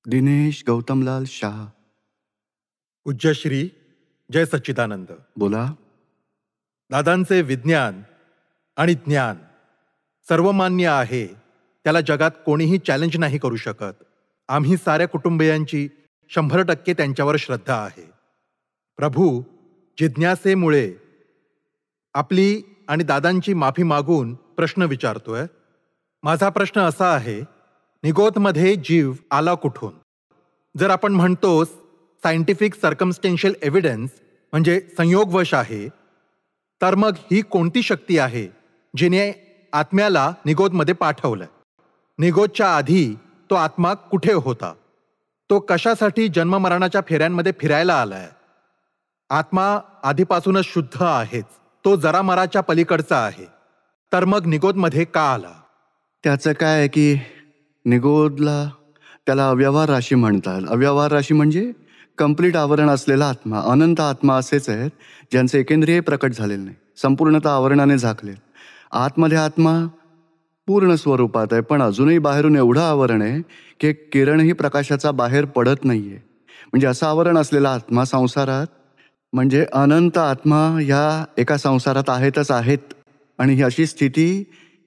दिनेश गौतमलाल शाह. पूज्य श्री जय सच्चिदानंद. बोला. दादांचे विज्ञान आणि ज्ञान सर्वमान्य आहे, त्याला जगात कोणीही चॅलेंज नाही करू शकत. आम्ही साऱ्या कुटुंबियांची 100% त्यांच्यावर श्रद्धा आहे. प्रभू जिज्ञासेमुळे आपली आणि दादांची माफी मागून प्रश्न विचारतोय. माझा प्रश्न असा आहे, निगोदमध्ये जीव आला कुठून? जर आपण म्हणतोस सायंटिफिक सर्कमस्टेन्शियल एव्हिडन्स म्हणजे संयोगवश आहे, तर मग ही कोणती शक्ती आहे जिने आत्म्याला निगोदमध्ये पाठवलंय? निगोदच्या आधी तो आत्मा कुठे होता? तो कशासाठी जन्ममरणाच्या फेऱ्यांमध्ये फिरायला आलाय? आत्मा आधीपासूनच शुद्ध आहेच, तो जरामराच्या पलीकडचा आहे, तर मग निगोदमध्ये का आला? त्याचं काय आहे की निगोदला त्याला अव्यवहार राशी म्हणतात. अव्यवहार राशी म्हणजे कंप्लीट आवरण असलेला आत्मा. अनंत आत्मा असेच आहेत ज्यांचे एकेंद्रिय प्रकट झालेले नाही, संपूर्णतः आवरणाने झाकले. आतमध्ये आत्मा पूर्ण स्वरूपात आहे, पण अजूनही बाहेरून एवढं आवरण आहे की एक किरणही प्रकाशाचा बाहेर पडत नाहीये. म्हणजे असं आवरण असलेला आत्मा संसारात, म्हणजे अनंत आत्मा ह्या एका संसारात आहेतच आहेत. आणि ही अशी स्थिती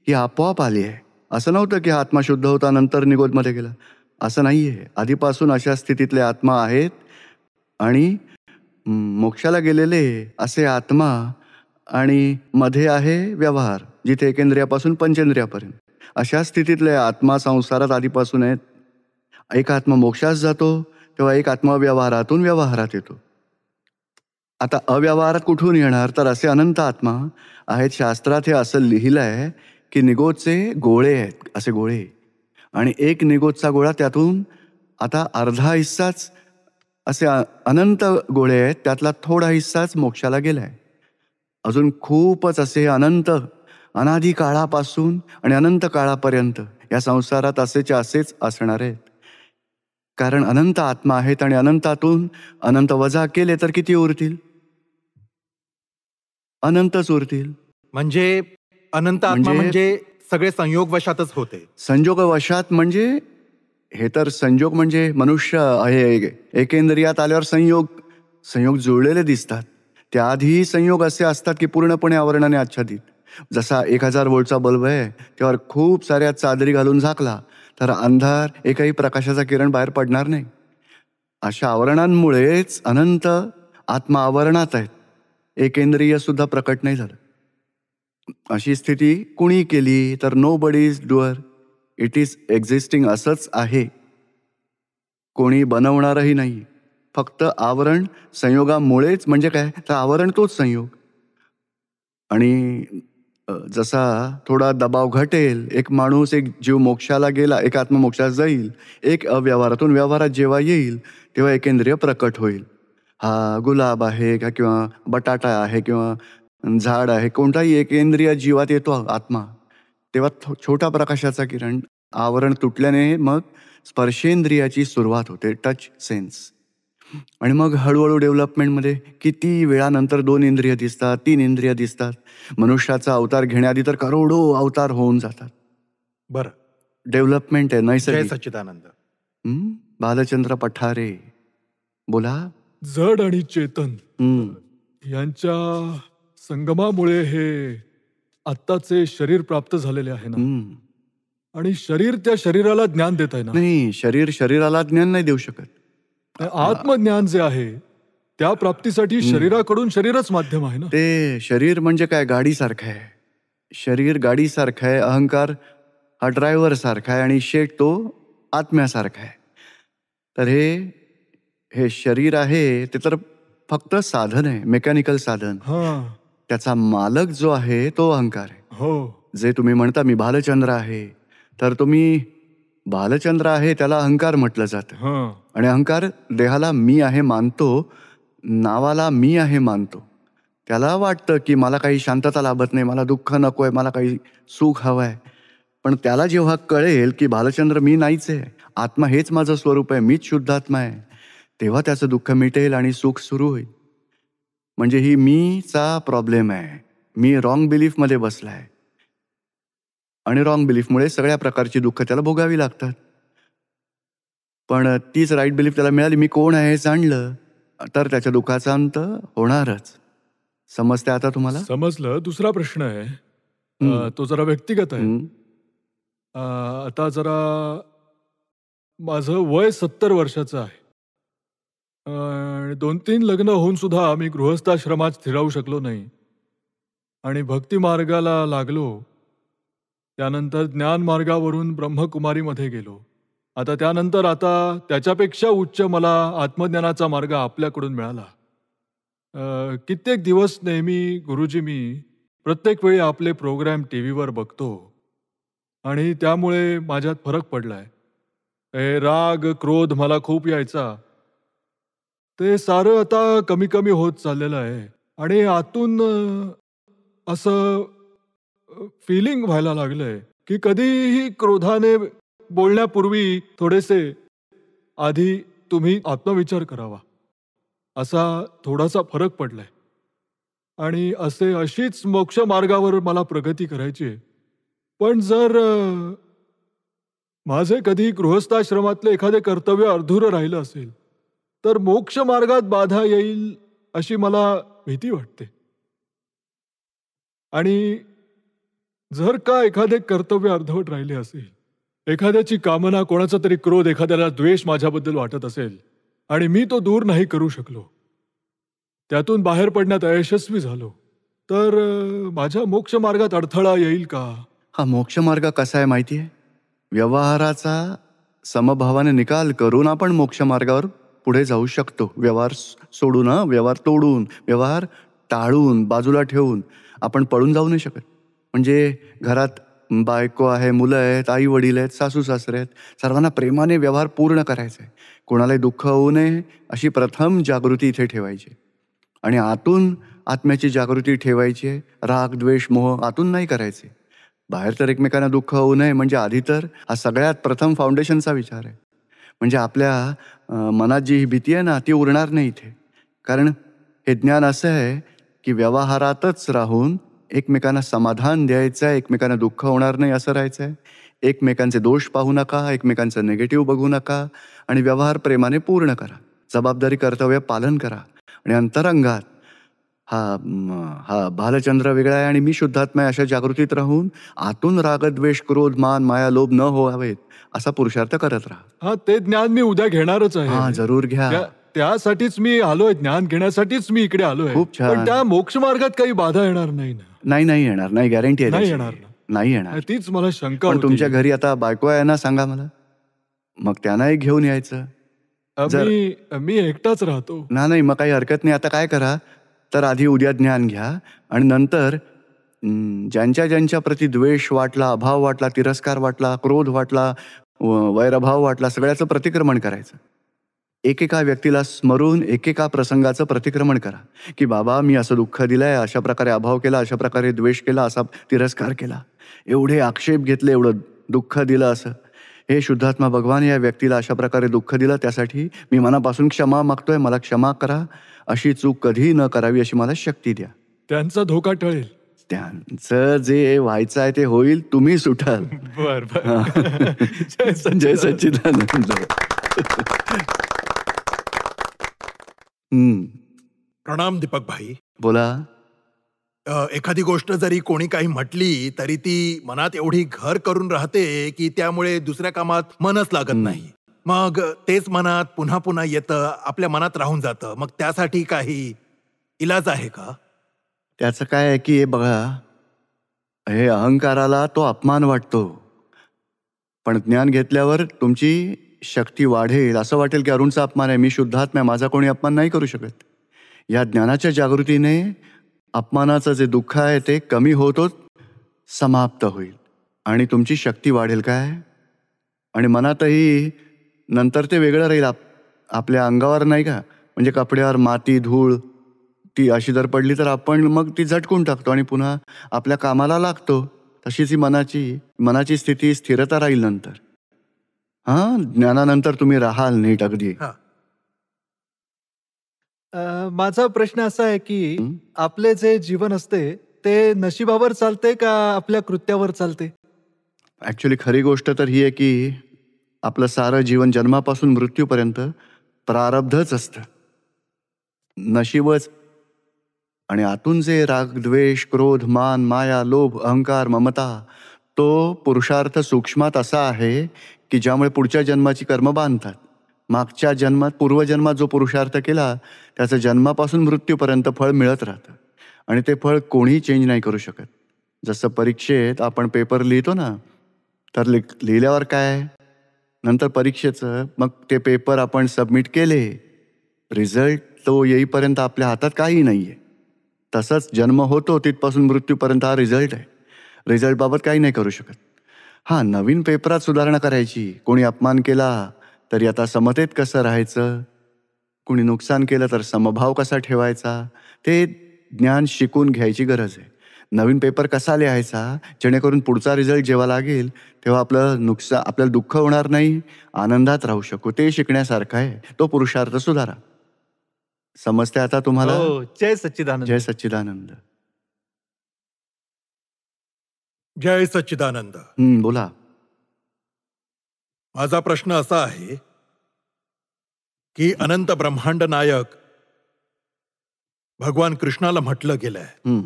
ही आपोआप आली आहे. असं नव्हतं की हा आत्मा शुद्ध होता नंतर निगोदमध्ये गेला, असं नाही आहे. आधीपासून अशा स्थितीतले आत्मा आहेत. आणि मोक्षाला गेलेले असे आत्मा, आणि मध्ये आहे व्यवहार जिथे एकेंद्रियापासून पंचेंद्रियापर्यंत. अशा स्थितीतले आत्मा संसारात आधीपासून आहेत. एक आत्मा मोक्षास जातो तेव्हा एक आत्मा व्यवहारातून व्यवहारात येतो. आता अव्यवहारात कुठून येणार? तर असे अनंत आत्मा आहेत. शास्त्रात हे असं लिहिलं आहे की निगोदचे गोळे आहेत, असे गोळे. आणि एक निगोदचा गोळा, त्यातून आता अर्धा हिस्साच असे अनंत गोळे आहेत, त्यातला थोडा हिस्साच मोक्षाला गेलाय. अजून खूपच असे अनंत, अनादी काळापासून आणि अनंत काळापर्यंत या संसारात असेच्या असेच असणार आहेत. कारण अनंत आत्मा आहेत आणि अनंतातून अनंत वजा केले तर किती उरतील? अनंतच उरतील. म्हणजे अनंत आत्मा म्हणजे सगळे संयोगवशातच होते. संयोगवशात म्हणजे हे तर संयोग म्हणजे मनुष्य आहे. एकेंद्रियात आल्यावर संयोग जुळलेले दिसतात. त्याआधीही संयोग असे असतात की पूर्णपणे आवरणाने आच्छादित. जसा 1000 वोल्टचा बल्ब आहे, त्यावर खूप साऱ्या चादरी घालून झाकला तर अंधार, एकही प्रकाशाचा किरण बाहेर पडणार नाही. अशा आवरणांमुळेच अनंत आत्मा आवरणात आहेत. एकेंद्रिय सुद्धा प्रकट नाही झालं. अशी स्थिती कुणी केली तर nobody is doer, it is existing, असंच आहे. कोणी बनवणारही नाही. फक्त आवरण संयोगामुळेच. म्हणजे काय? तर आवरण तोच संयोग. आणि जसा थोडा दबाव घटेल, एक माणूस, एक जीव मोक्षाला गेला, एक आत्मा मोक्षात जाईल, एक अव्यवहारातून व्यवहारात जेव्हा येईल तेव्हा एकेंद्रिय प्रकट होईल. हा गुलाब आहे का, किंवा बटाटा आहे, किंवा झाड आहे, कोणताही एकेंद्रिय जीवात येतो आत्मा, तेव्हा छोटा प्रकाशाचा किरण, आवरण तुटल्याने मग स्पर्शेंद्रियाची सुरुवात होते, टच सेन्स. आणि मग हळूहळू डेव्हलपमेंटमध्ये किती वेळानंतर 2 इंद्रिय दिसतात, 3 इंद्रिय दिसतात. मनुष्याचा अवतार घेण्याआधी तर करोडो अवतार होऊन जातात. बरं, डेव्हलपमेंट आहे जय नैसर्गिक. सच्चिदानंद. बालचंद्र पठारे, बोला. जड आणि चेतन यांच्या संगमामुळे हे आत्ताचे शरीर प्राप्त झालेले आहे ना. आणि शरीर त्या शरीराला ज्ञान देत आहे ना. नाही, शरीर शरीराला ज्ञान नाही देऊ शकत. आत्मज्ञान जे आहे त्या प्राप्तीसाठी शरीराकडून शरीरच माध्यम आहे ना. ते शरीर म्हणजे काय? गाडीसारखं आहे. शरीर गाडीसारखं आहे, अहंकार हा ड्रायव्हर सारखा आहे, आणि शेट तो आत्म्यासारखा आहे. तर हे शरीर आहे ते तर फक्त साधन आहे, मेकॅनिकल साधन. त्याचा मालक जो आहे तो अहंकार आहे. हो, जे तुम्ही म्हणता मी भालचंद्र आहे, तर तुम्ही भालचंद्र आहे त्याला अहंकार म्हटलं जातं. आणि अहंकार देहाला मी आहे मानतो, नावाला मी आहे मानतो. त्याला वाटतं की मला काही शांतता लाभत नाही, मला दुःख नकोय, मला काही सुख हवंय. पण त्याला जेव्हा कळेल की भालचंद्र मी नाहीच आहे, आत्मा हेच माझं स्वरूप आहे, मीच शुद्ध आत्मा आहे, तेव्हा त्याचं दुःख मिटेल आणि सुख सुरू होईल. म्हणजे ही मीचा प्रॉब्लेम आहे. मी रॉंग बिलीफमध्ये बसलाय, आणि रॉंग बिलीफमुळे सगळ्या प्रकारची दुःख त्याला भोगावी लागतात. पण तीच राईट बिलीफ त्याला मिळाली, मी कोण आहे हे जाणलं, तर त्याच्या दुःखाचा अंत होणारच. समजते आता तुम्हाला? समजलं. दुसरा प्रश्न आहे, हं. तो जरा व्यक्तिगत आहे. हं. आता जरा माझं वय 70 वर्षाचं आहे. 2-3 लग्न होऊन सुद्धा मी गृहस्थाश्रमात स्थिरावू शकलो नाही आणि भक्ती मार्गाला लागलो. त्यानंतर ज्ञान मार्गावरून ब्रह्मकुमारीमध्ये गेलो. आता त्याच्यापेक्षा उच्च मला आत्मज्ञानाचा मार्ग आपल्याकडून मिळाला. कित्येक दिवस नेहमी गुरुजी मी प्रत्येक वेळी आपले प्रोग्राम टीव्हीवर बघतो आणि त्यामुळे माझ्यात फरक पडलाय. हे राग, क्रोध मला खूप यायचा. ते सारं आता कमी कमी होत चाललेलं आहे आणि आतून असं फिलिंग व्हायला लागलंय की कधीही क्रोधाने बोलण्यापूर्वी थोडेसे आधी तुम्ही आत्मविचार करावा, असा थोडासा फरक पडलाय. आणि अशीच मोक्ष मार्गावर मला प्रगती करायची आहे. पण जर माझे कधी गृहस्थाश्रमातले एखादे कर्तव्य अधुरं राहिलं असेल तर मोक्ष मार्गात बाधा येईल अशी मला भीती वाटते. आणि जर का एखादे कर्तव्य अर्धवट राहिले असेल, एखाद्याची कामना, कोणाचा तरी क्रोध, एखाद्याला द्वेष माझ्याबद्दल वाटत असेल आणि मी तो दूर नाही करू शकलो, त्यातून बाहेर पडण्यात अयशस्वी झालो, तर माझ्या मोक्ष मार्गात अडथळा येईल का? हा मोक्ष मार्ग कसा आहे माहिती आहे? व्यवहाराचा समभावाने निकाल करून आपण मोक्ष मार्गावर पुढे जाऊ शकतो. व्यवहार सोडून, व्यवहार तोडून, व्यवहार टाळून, बाजूला ठेवून आपण पळून जाऊ नाही शकत. म्हणजे घरात बायको आहे, मुलं आहेत, आई वडील आहेत, सासू सासरे आहेत, सर्वांना प्रेमाने व्यवहार पूर्ण करायचा आहे. कोणालाही दुःख होऊ नये अशी प्रथम जागृती इथे ठेवायची आणि आतून आत्म्याची जागृती ठेवायची आहे. राग, द्वेष, मोह आतून नाही करायचे. बाहेर तर एकमेकांना दुःख होऊ नये म्हणजे आधी तर हा सगळ्यात प्रथम फाउंडेशनचा विचार आहे. म्हणजे आपल्या मनात जी ही भीती आहे ना, ती उरणार नाही इथे. कारण हे ज्ञान असं आहे की व्यवहारातच राहून एकमेकांना समाधान द्यायचं आहे, एकमेकांना दुःख होणार नाही असं राहायचं आहे. एकमेकांचे दोष पाहू नका, एकमेकांचं निगेटिव्ह बघू नका आणि व्यवहार प्रेमाने पूर्ण करा. जबाबदारी, कर्तव्य पालन करा आणि अंतरंगात हा भालचंद्र वेगळा आहे आणि मी शुद्धात्मा आहे अशा जागृतीत राहून आतून राग, द्वेष, क्रोध, मान, माया, लोभ न व्हावेत असा पुरुषार्थ करत राहा. हा, ते ज्ञान मी उद्या घेणारच आहे. हा, जरूर घ्या. त्यासाठीच मी आलोय, ज्ञान घेण्यासाठीच मी इकडे आलोय. खूप छान. पण त्या मोक्ष मार्गात काही बाधा येणार नाही ना? नाही येणार, नाही, गॅरंटी आहे नाही त्याची. येणार ना? नाही येणार. तीच मला शंका पण होती. तुमच्या घरी आता बायको आहे ना, सांगा मला, मग त्यांनाही घेऊन यायचं. मी एकटाच राहतो. नाही, मग काही हरकत नाही. आता काय करा, तर आधी उद्या ज्ञान घ्या आणि नंतर ज्यांच्या प्रती द्वेष वाटला, अभाव वाटला, तिरस्कार वाटला, क्रोध वाटला, वैरभाव वाटला, सगळ्याचं प्रतिक्रमण करायचं. एकेका व्यक्तीला स्मरून एकेका प्रसंगाचं प्रतिक्रमण करा की बाबा मी असं दुःख दिलंय, अशा प्रकारे अभाव केला, अशा प्रकारे द्वेष केला, असा तिरस्कार केला, एवढे आक्षेप घेतले, एवढं दुःख दिलं, असं हे शुद्धात्मा भगवान या व्यक्तीला अशा प्रकारे दुःख दिलं, त्यासाठी मी मनापासून क्षमा मागतोय, मला क्षमा करा, अशी चूक कधी न करावी अशी मला शक्ती द्या. त्यांचा धोका टळेल. त्यांचं जे व्हायचं आहे ते होईल, तुम्ही सुटाल. बर. जय सच्चिदानंद. प्रणाम दीपक भाई. बोला. एखादी गोष्ट जरी कोणी काही म्हटली तरी ती मनात एवढी घर करून राहते की त्यामुळे दुसऱ्या कामात मनच लागत नाही. मग तेच मनात पुन्हा पुन्हा येतं, आपल्या मनात राहून जातं. मग त्यासाठी काही इलाज आहे का? त्याचं काय आहे की हे बघा, हे अहंकाराला तो अपमान वाटतो, पण ज्ञान घेतल्यावर तुमची शक्ती वाढेल. असं वाटेल की अरुणचा अपमान आहे, मी शुद्धात्मा आहे, माझा कोणी अपमान नाही करू शकत. या ज्ञानाच्या जागृतीने अपमानाचं जे दुःख आहे ते कमी होतोच समाप्त होईल आणि तुमची शक्ती वाढेल. काय आणि मनातही नंतर ते वेगळं राहील. आपल्या अंगावर नाही का, म्हणजे कपड्यावर माती, धूळ ती अशी जर पडली तर आपण मग ती झटकून टाकतो आणि पुन्हा आपल्या कामाला लागतो. तशीच ही मनाची स्थिती, स्थिरता राहील नंतर. ज्ञानानंतर तुम्ही राहाल नीट अगदी. माझा प्रश्न असा आहे की आपले जे जीवन असते ते नशिबावर चालते का आपल्या कृत्यावर चालते? ऍक्च्युली खरी गोष्ट तर ही आहे की आपलं सारं जीवन जन्मापासून मृत्यूपर्यंत प्रारब्धच असतं, नशीबच. आणि आतून जे राग, द्वेष, क्रोध, मान, माया, लोभ, अहंकार, ममता, तो पुरुषार्थ सूक्ष्मात असा आहे की ज्यामुळे पुढच्या जन्माची कर्म बांधतात. मागच्या जन्मात, पूर्वजन्मात जो पुरुषार्थ केला त्याचं जन्मापासून मृत्यूपर्यंत फळ मिळत राहतं. आणि ते फळ कोणीही चेंज नाही करू शकत. जसं परीक्षेत आपण पेपर लिहितो ना, तर लिहिल्यावर काय, नंतर परीक्षेचं मग ते पेपर आपण सबमिट केले, रिझल्ट तो येईपर्यंत आपल्या हातात काही नाही आहे. तसंच जन्म होतो तिथपासून मृत्यूपर्यंत हा रिझल्ट आहे. रिझल्टबाबत काही नाही करू शकत. हां, नवीन पेपरात सुधारणा करायची. कोणी अपमान केला तरी आता समतेत कसं राहायचं, कोणी नुकसान केलं तर समभाव कसा ठेवायचा, ते ज्ञान शिकून घ्यायची गरज आहे. नवीन पेपर कसा लिहायचा जेणेकरून पुढचा रिझल्ट जेव्हा लागेल तेव्हा आपल्याला दुःख होणार नाही, आनंदात राहू शकू, ते शिकण्यासारखं आहे. तो पुरुषार्थ सुधारा. समजते आता तुम्हाला? हो, जय सच्चिदानंद. जय सच्चिदानंद. जय सच्चिदानंद. बोला. माझा प्रश्न असा आहे की अनंत ब्रह्मांड नायक भगवान कृष्णाला म्हटलं गेलंय,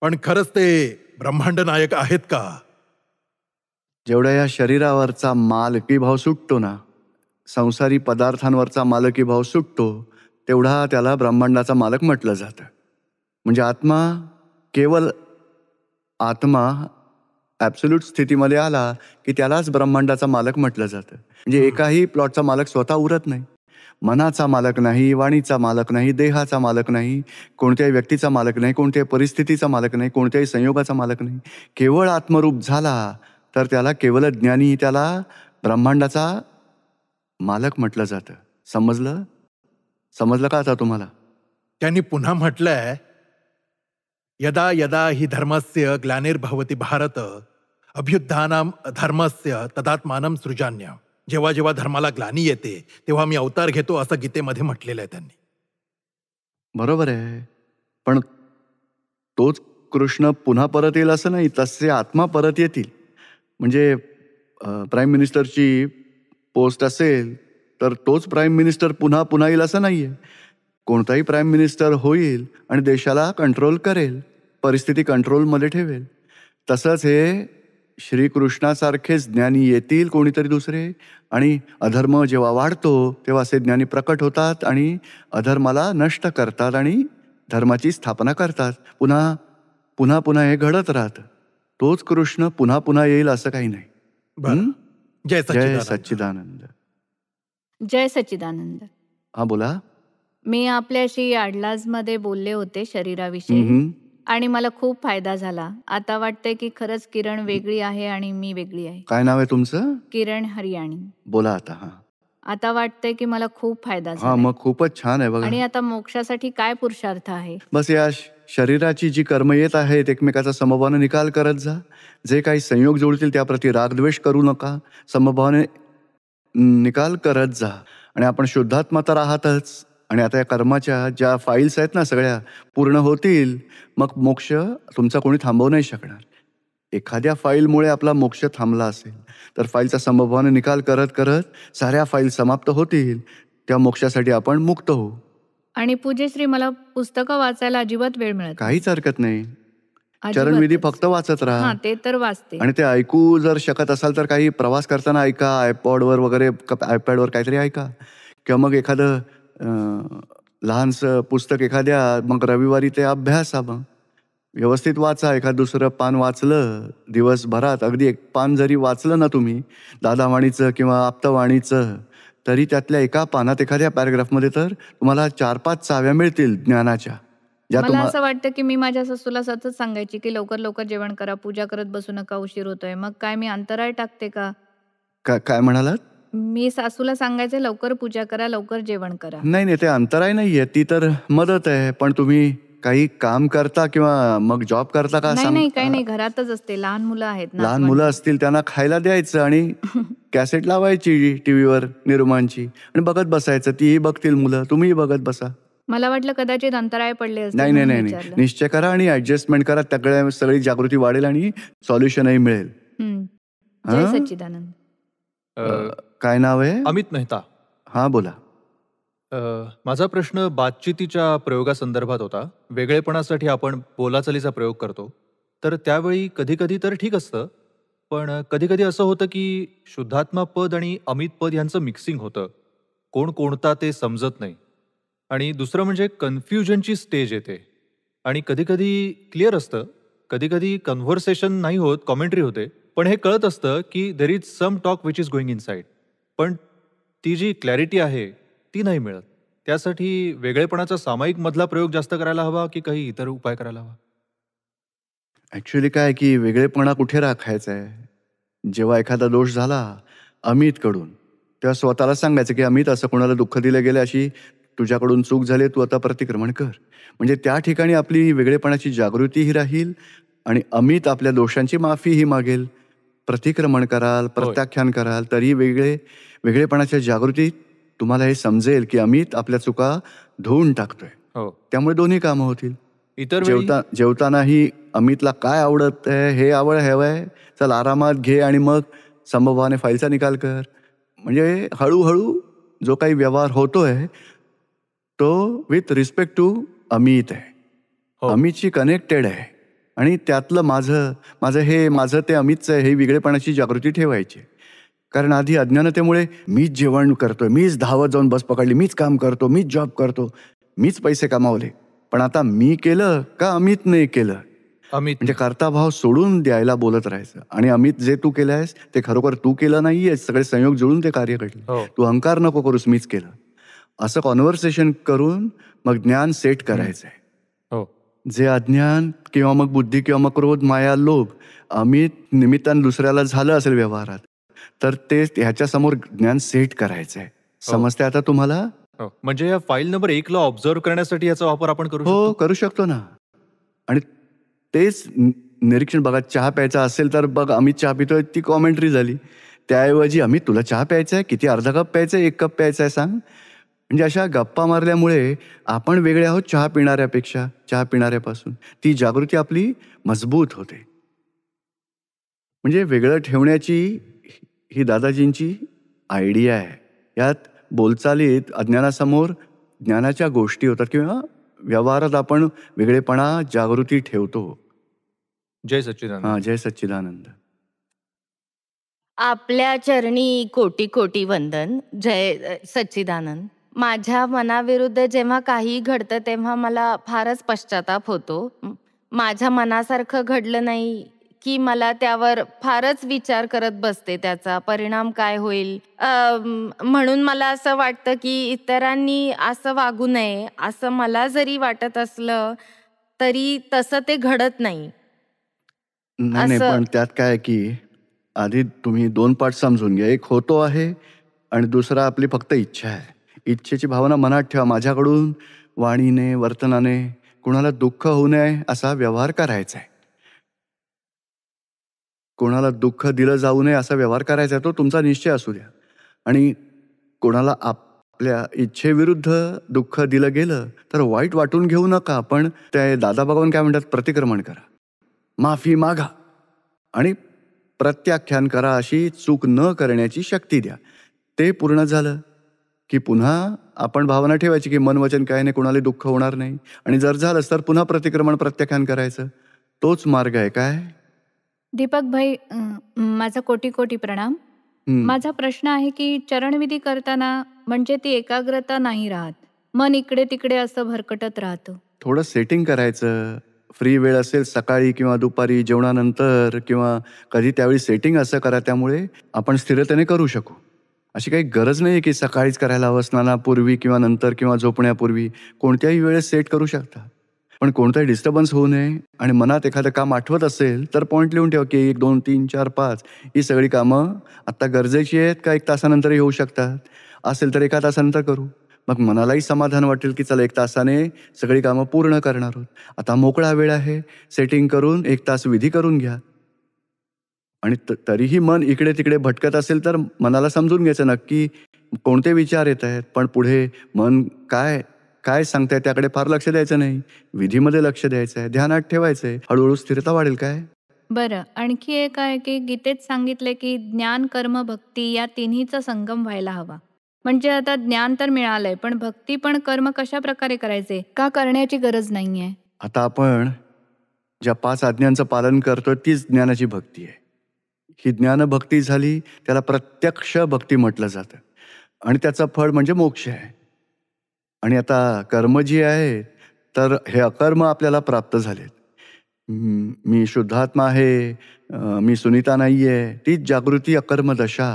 पण खरंच ते ब्रह्मांड नायक आहेत का? जेवढा या शरीरावरचा मालकी भाव सुटतो ना, संसारी पदार्थांवरचा मालकी भाव सुटतो, तेवढा त्याला ब्रह्मांडाचा मालक म्हटलं जातं. म्हणजे केवळ आत्मा ॲब्सोल्यूट स्थितीमध्ये आला की त्यालाच ब्रह्मांडाचा मालक म्हटलं जातं. म्हणजे एकाही प्लॉटचा मालक स्वतः उरत नाही. मनाचा मालक नाही, वाणीचा मालक नाही, देहाचा मालक नाही, कोणत्याही व्यक्तीचा मालक नाही, कोणत्याही परिस्थितीचा मालक नाही, कोणत्याही संयोगाचा मालक नाही. केवळ आत्मरूप झाला तर त्याला केवळ ज्ञानी, त्याला ब्रह्मांडाचा मालक म्हटलं जातं. समजलं का आता तुम्हाला? त्यांनी पुन्हा म्हटलंय, यदा यदा हि धर्मस्य ग्लानिर्भवति भारत अभ्युत्थानम धर्मस्य तदात्मानं सृजाम्यहम्. जेव्हा जेव्हा धर्माला ग्लानी येते तेव्हा मी अवतार घेतो, असं गीतेमध्ये म्हटलेलं आहे त्यांनी. बरोबर आहे, पण तोच कृष्ण पुन्हा परत येईल असं नाही, तसे आत्मा परत येतील. म्हणजे प्राईम मिनिस्टरची पोस्ट असेल तर तोच प्राईम मिनिस्टर पुन्हा पुन्हा येईल असं नाही आहे. कोणताही प्राईम मिनिस्टर होईल आणि देशाला कंट्रोल करेल, परिस्थिती कंट्रोलमध्ये ठेवेल. तसंच हे श्रीकृष्णासारखेच ज्ञानी येतील कोणीतरी दुसरे, आणि अधर्म जेव्हा वाढतो तेव्हा असे ज्ञानी प्रकट होतात आणि अधर्माला नष्ट करतात आणि धर्माची स्थापना करतात. पुन्हा पुन्हा पुन्हा हे घडत राहतं. तोच कृष्ण पुन्हा पुन्हा येईल असं काही नाही. बरं. जय जय सच्चिदानंद. सच्चिदानंद. जय सच्चिदानंद. हा, बोला. मी आपल्याशी अडलाजमध्ये बोलले होते शरीराविषयी आणि मला खूप फायदा झाला. आता वाटतंय की खरंच किरण वेगळी आहे आणि मी वेगळी आहे. काय नाव आहे तुमचं? किरण हरियाणी. बोला आता. हा, आता वाटतंय की मला खूप फायदा हा, झाला मग खूपच छान आहे बघा. आणि आता मोक्षासाठी काय पुरुषार्थ आहे? बस या शरीराची जी कर्म येत आहेत एकमेकाचा समभावाने निकाल करत जा. जे काही संयोग जोडतील त्याप्रती रागद्वेष करू नका, समभावाने निकाल करत जा. आणि आपण शुद्धात्मा तर आहातच, आणि आता या कर्माच्या ज्या फाईल्स आहेत ना सगळ्या पूर्ण होतील, मग मोक्ष तुमचा कोणी थांबवू नाही शकणार. एखाद्या फाईलमुळे आपला मोक्ष थांबला असेल तर फाईलचा समभावाने निकाल करत करत साऱ्या फाईल समाप्त होतील, त्या मोक्षासाठी आपण मुक्त होऊ. आणि पूज्यश्री, मला पुस्तकं वाचायला अजिबात वेळ मिळत नाही. काहीच हरकत नाही. अजिबातच. चरणविधी फक्त वाचत राहा. हा, ते तर वाचते. आणि ते ऐकू जर शकत असाल तर काही प्रवास करताना ऐका, आयपॉडवर वगैरे, आयपॅडवर काहीतरी ऐका, किंवा मग एखादं लहानसं पुस्तक मग रविवारी ते अभ्यासा, मग व्यवस्थित वाचा. एखाद दुसरं पान वाचलं दिवसभरात, अगदी एक पान जरी वाचलं ना तुम्ही दादावाणीचं किंवा आप्तवाणीचं, तरी त्यातल्या एका पानात एखाद्या पॅराग्राफमध्ये तर तुम्हाला 4-5 चाव्या मिळतील ज्ञानाच्या. मला असं वाटतं की मी माझ्या सासूला सतत सांगायची की लवकर लवकर जेवण करा, पूजा करत बसू नका, उशीर होतोय. मग काय मी अंतराळ टाकते का? काय म्हणालात? मी सासूला सांगायचे लवकर पूजा करा, लवकर जेवण करा. नाही, ते अंतराय नाहीये, ती तर मदत आहे. पण तुम्ही काही काम करता किंवा मग जॉब करता का? नाही, काही नाही, घरातच असते. लहान मुलं आहेत, लहान मुलं असतील त्यांना खायला द्यायचं आणि कॅसेट लावायची टीव्हीवर निरुमांची आणि बघत बसायचं. तीही बघतील मुलं, तुम्हीही बघत बसा. मला वाटलं कदाचित अंतराय पडले असते. नाही, निश्चय करा आणि ऍडजस्टमेंट करा. त्याकडे सगळी जागृती वाढेल आणि सॉल्युशनही मिळेल. जय सच्चिदानंद. काय नाव आहे? अमित मेहता. हा बोला. माझा प्रश्न बातचीतीच्या प्रयोगासंदर्भात होता. वेगळेपणासाठी आपण बोलाचालीचा प्रयोग करतो, तर त्यावेळी कधी कधी तर ठीक असतं, पण कधी कधी असं होतं की शुद्धात्मा पद आणि अमित पद यांचं मिक्सिंग होतं. कोण कोणता ते समजत नाही. आणि दुसरं म्हणजे कन्फ्युजनची स्टेज येते. आणि कधी कधी क्लिअर असतं, कधी कधी कन्व्हर्सेशन नाही होत, कॉमेंट्री होते, पण हे कळत असतं की there is some talk which is going inside. पण ती जी क्लॅरिटी आहे ती नाही मिळत. त्यासाठी वेगळेपणाचा सामायिक मधला प्रयोग जास्त करायला हवा की काही इतर उपाय करायला हवा? ॲक्च्युअली काय की वेगळेपणा कुठे राखायचा आहे? जेव्हा एखादा दोष झाला अमितकडून, तेव्हा स्वतःला सांगायचं की अमित, असं कोणाला दुःख दिलं गेलं, अशी तुझ्याकडून चूक झाली, तू आता प्रतिक्रमण कर. म्हणजे त्या ठिकाणी आपली वेगळेपणाची जागृतीही राहील आणि अमित आपल्या दोषांची माफीही मागेल. प्रतिक्रमण कराल, प्रत्याख्यान कराल, तरी वेगळेपणाच्या जागृतीत तुम्हाला हे समजेल की अमित आपल्या चुका धुवून टाकतोय. हो. त्यामुळे दोन्ही कामं होतील. इतर वेळी जेवतानाही अमितला काय आवडत आहे, हे हवंय, चल आरामात घे आणि मग समभावाने फाईलचा निकाल कर. म्हणजे हळूहळू जो काही व्यवहार होतोय तो विथ रिस्पेक्ट टू अमित आहे. हो. अमितशी कनेक्टेड आहे आणि त्यातलं माझं ते अमितचं आहे, हे वेगळेपणाची जागृती ठेवायची. कारण आधी अज्ञानतेमुळे मीच जेवण करतोय, मीच धावत जाऊन बस पकडली, मीच काम करतो, मीच जॉब करतो, मीच पैसे कमावले. पण आता मी केलं का अमितने केलं? अमित म्हणजे कर्ताभाव सोडून द्यायला बोलत राहायचं. आणि अमित, जे तू केलं आहेस ते खरोखर तू केलं नाहीयेस, सगळे संयोग जुळून ते कार्य घडले. हो. तू अहंकार नको करूस, मीच केलं, असं कॉन्व्हर्सेशन करून मग ज्ञान सेट करायचंय. हो. जे अज्ञान किंवा मग बुद्धी किंवा मग क्रोध, माया, लोभ अमित निमित्तानं दुसऱ्याला झालं असेल व्यवहारात, तर ते ह्याच्या समोर ज्ञान सेट करायचंय. समजते आता तुम्हाला? हो. म्हणजे या फाईल नंबर 1 ला ऑब्झर्व करण्यासाठी याचा वापर आपण करू हो, शकतो. करू शकतो ना. आणि तेच निरीक्षण बघा. चहा प्यायचा असेल तर बघ, अमित चहा पितोय, ती कॉमेंट्री झाली. त्याऐवजी अमित, तुला चहा प्यायचा आहे, किती, अर्धा कप प्यायचा आहे, 1 कप प्यायचा आहे, सांग. म्हणजे अशा गप्पा मारल्यामुळे आपण वेगळे आहोत चहा पिणाऱ्यापेक्षा, चहा पिणाऱ्यापासून. ती जागृती आपली मजबूत होते. म्हणजे वेगळं ठेवण्याची ही दादाजींची आयडिया आहे. यात बोलचालीत अज्ञानासमोर ज्ञानाच्या गोष्टी होतात किंवा व्यवहारात आपण वेगळेपणा जागृती ठेवतो. जय सच्चिदानंद. हा, जय सच्चिदानंद. आपल्या चरणी कोटी कोटी वंदन. जय सच्चिदानंद. माझ्या मनाविरुद्ध जेव्हा काही घडतं तेव्हा मला फारच पश्चाताप होतो. माझ्या मनासारखं घडलं नाही की मला त्यावर फारच विचार करत बसते, त्याचा परिणाम काय होईल. म्हणून मला असं वाटतं की इतरांनी असं वागू नये, असं मला जरी वाटत असलं तरी तसं ते घडत नाही. नाही, पण त्यात काय की आधी तुम्ही 2 पार्ट समजून घ्या. एक होतो आहे आणि दुसरा आपली फक्त इच्छा आहे. इच्छेची भावना मनात ठेवा. माझ्याकडून वाणीने, वर्तनाने कोणाला दुःख होऊ नये असा व्यवहार करायचा आहे. कोणाला दुःख दिलं जाऊ नये असा व्यवहार करायचा आहे. तो तुमचा निश्चय असू द्या. आणि कोणाला आपल्या इच्छेविरुद्ध दुःख दिलं गेलं तर वाईट वाटून घेऊ नका. पण ते दादा भगवान काय म्हणतात, प्रतिक्रमण करा, माफी मागा आणि प्रत्याख्यान करा. अशी चूक न करण्याची शक्ती द्या. ते पूर्ण झालं की पुन्हा आपण भावना ठेवायची की मन, वचन, कायाने कोणाला दुःख होणार नाही. आणि जर झालंच तर पुन्हा प्रतिक्रमण, प्रत्याख्यान करायचं. तोच मार्ग आहे. काय दीपक भाई, माझा कोटी कोटी प्रणाम. माझा प्रश्न आहे की चरणविधी करताना म्हणजे ती एकाग्रता नाही राहत, मन इकडे तिकडे असं भरकटत राहतं. थोडं सेटिंग करायचं. फ्री वेळ असेल सकाळी किंवा दुपारी जेवणानंतर किंवा कधी, त्यावेळी सेटिंग असं करा, त्यामुळे आपण स्थिरतेने करू शकू. अशी काही गरज नाही की सकाळीच करायला हवं, स्नानापूर्वी किंवा नंतर किंवा झोपण्यापूर्वी. कोणत्याही वेळेस सेट करू शकता. पण कोणताही डिस्टर्बन्स होऊ नये. आणि मनात एखादं काम आठवत असेल तर पॉईंट लिहून ठेवा की 1, 2, 3, 4, 5 ही सगळी कामं आत्ता गरजेची आहेत का 1 तासानंतरही होऊ शकतात. असेल तर 1 तासानंतर करू. मग मनालाही समाधान वाटेल की चला 1 तासाने सगळी कामं पूर्ण करणार आहोत. आता मोकळा वेळ आहे, सेटिंग करून 1 तास विधी करून घ्या. आणि तरीही मन इकडे तिकडे भटकत असेल तर मनाला समजून घ्यायचं नक्की कोणते विचार येत आहेत. पण पुढे मन काय सांगताय त्याकडे फार लक्ष द्यायचं नाही. विधीमध्ये लक्ष द्यायचं आहे, ध्यानात ठेवायचं आहे. हळूहळू स्थिरता वाढेल. काय बरं, आणखी एक आहे की गीतेत सांगितले की ज्ञान, कर्म, भक्ती या तिन्हीचा संगम व्हायला हवा. म्हणजे आता ज्ञान तर मिळालंय, पण भक्ती पण कर्म कशा प्रकारे करायचे? का करण्याची गरज नाहीये? आता आपण ज्या 5 आज्ञांचं पालन करतो तीच ज्ञानाची भक्ती आहे. ही ज्ञानभक्ती झाली, त्याला प्रत्यक्ष भक्ती म्हटलं जातं आणि त्याचं फळ म्हणजे मोक्ष आहे. आणि आता कर्म जी आहे, तर हे अकर्म आपल्याला प्राप्त झालेत. मी शुद्धात्मा आहे, मी सुनीता नाही आहे, तीच जागृती अकर्म दशा.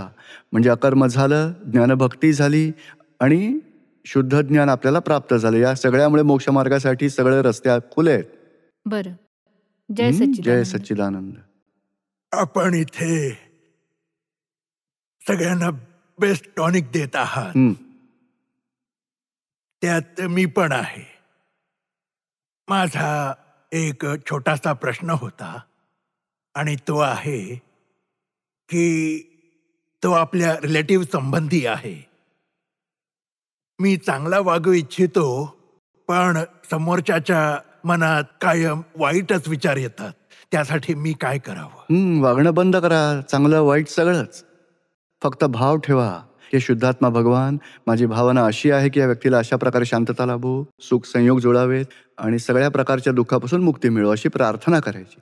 म्हणजे अकर्म झालं, ज्ञानभक्ती झाली आणि शुद्ध ज्ञान आपल्याला प्राप्त झालं. या सगळ्यामुळे मोक्षमार्गासाठी सगळे रस्ते खुले आहेत. बरं. जय जय सच्चिदानंद. सच्चिदानंद. आपण इथे सगळ्यांना बेस्ट टॉनिक देत आहात, हं, त्यात मी पण आहे. माझा एक छोटासा प्रश्न होता आणि तो आहे की तो आपल्या रिलेटिव्ह संबंधी आहे. मी चांगला वागू इच्छितो, पण समोरच्याच्या मनात कायम वाईटच विचार येतात. त्यासाठी मी काय करावं? वागणं बंद करा, चांगलं वाईट सगळंच. फक्त भाव ठेवा, हे शुद्धात्मा भगवान, माझी भावना अशी आहे की या व्यक्तीला अशा प्रकारे शांतता लाभो, सुख संयोग जुळावेत आणि सगळ्या प्रकारच्या दुःखापासून मुक्ती मिळो, अशी प्रार्थना करायची.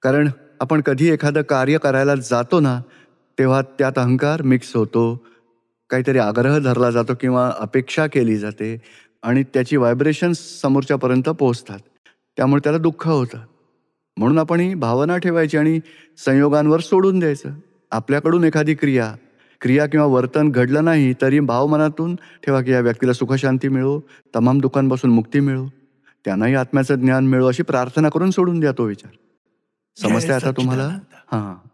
कारण आपण कधी एखादं कार्य करायला जातो ना, तेव्हा त्यात अहंकार मिक्स होतो, काहीतरी आग्रह धरला जातो किंवा अपेक्षा केली जाते आणि त्याची व्हायब्रेशन्स समोरच्यापर्यंत पोहोचतात. त्यामुळे त्याला दुःख होतं. म्हणून आपण ही भावना ठेवायची आणि संयोगांवर सोडून द्यायचं. आपल्याकडून एखादी क्रिया किंवा वर्तन घडलं नाही तरी भाव मनातून ठेवा की या व्यक्तीला सुखशांती मिळो, तमाम दुःखांपासून मुक्ती मिळो, त्यांनाही आत्म्याचं ज्ञान मिळो, अशी प्रार्थना करून सोडून द्या तो विचार. समजतंय आता तुम्हाला? सच्चिदानंद. हां.